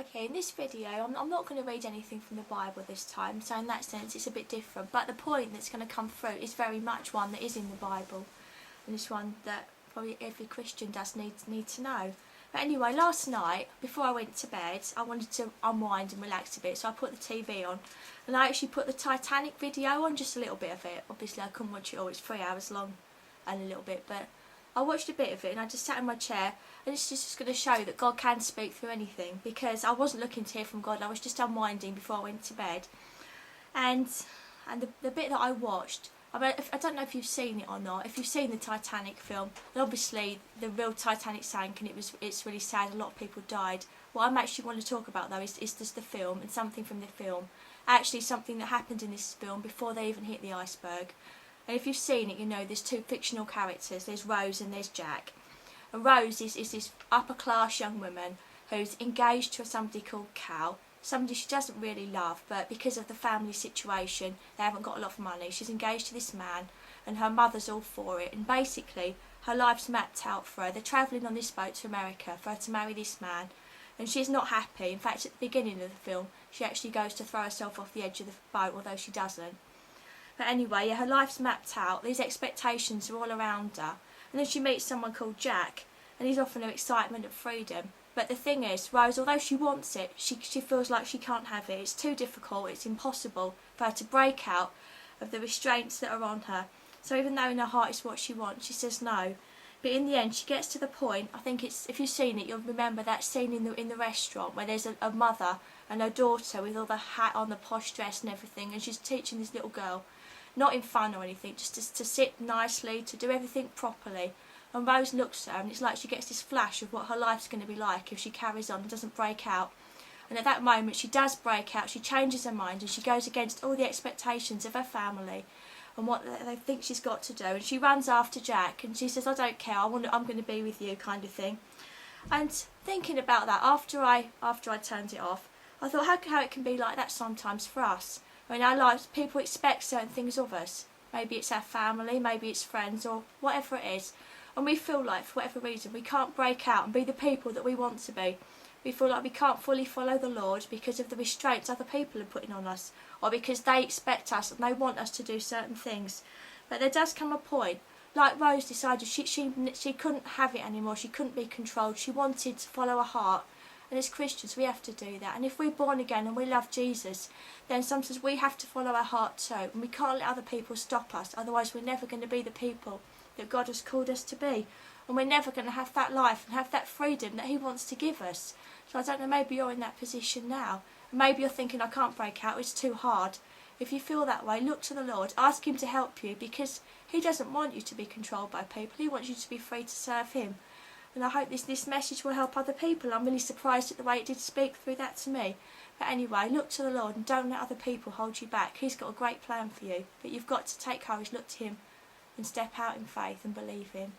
Okay, in this video I'm not going to read anything from the Bible this time, so in that sense it's a bit different, but the point that's going to come through is very much one that is in the Bible, and it's one that probably every Christian does need to know. But anyway, last night, before I went to bed, I wanted to unwind and relax a bit, so I put the TV on, and I actually put the Titanic video on, just a little bit of it. Obviously I couldn't watch it all, it's 3 hours long and a little bit, but I watched a bit of it and I just sat in my chair, and it's just going to show that God can speak through anything, because I wasn't looking to hear from God, I was just unwinding before I went to bed. And the bit that I watched, I mean, I don't know if you've seen it or not. If you've seen the Titanic film, and obviously the real Titanic sank and it's really sad, a lot of people died. What I actually want to talk about though is just the film and something from the film. Actually something that happened in this film before they even hit the iceberg. And if you've seen it, you know there's two fictional characters, there's Rose and there's Jack. And Rose is this upper class young woman who's engaged to somebody called Cal. Somebody she doesn't really love, but because of the family situation, they haven't got a lot of money. She's engaged to this man, and her mother's all for it. And basically, her life's mapped out for her. They're travelling on this boat to America for her to marry this man, and she's not happy. In fact, at the beginning of the film, she actually goes to throw herself off the edge of the boat, although she doesn't. But anyway, yeah, her life's mapped out. These expectations are all around her. And then she meets someone called Jack, and he's offering her excitement and freedom. But the thing is, Rose, although she wants it, she feels like she can't have it. It's too difficult, it's impossible for her to break out of the restraints that are on her. So even though in her heart it's what she wants, she says no. But in the end, she gets to the point, I think it's, if you've seen it, you'll remember that scene in the restaurant where there's a mother and her daughter with all the hat on, the posh dress and everything, and she's teaching this little girl, not in fun or anything, just to sit nicely, to do everything properly. And Rose looks at her, and it's like she gets this flash of what her life's going to be like if she carries on and doesn't break out. And at that moment she does break out, she changes her mind, and she goes against all the expectations of her family and what they think she's got to do. And she runs after Jack, and she says, I don't care, I'm going to be with you, kind of thing. And thinking about that, after I turned it off, I thought how it can be like that sometimes for us. I mean, our lives, people expect certain things of us. Maybe it's our family, maybe it's friends, or whatever it is. And we feel like, for whatever reason, we can't break out and be the people that we want to be. We feel like we can't fully follow the Lord because of the restraints other people are putting on us, or because they expect us and they want us to do certain things. But there does come a point, like Rose decided she couldn't have it anymore, she couldn't be controlled, she wanted to follow her heart. And as Christians we have to do that. And if we're born again and we love Jesus, then sometimes we have to follow our heart too. And we can't let other people stop us, otherwise we're never going to be the people that God has called us to be. And we're never going to have that life and have that freedom that He wants to give us. So I don't know, maybe you're in that position now. And maybe you're thinking, I can't break out, it's too hard. If you feel that way, look to the Lord, ask Him to help you, because He doesn't want you to be controlled by people. He wants you to be free to serve Him. And I hope this message will help other people. I'm really surprised at the way it did speak through that to me. But anyway, look to the Lord and don't let other people hold you back. He's got a great plan for you. But you've got to take courage, look to Him, and step out in faith and believe Him.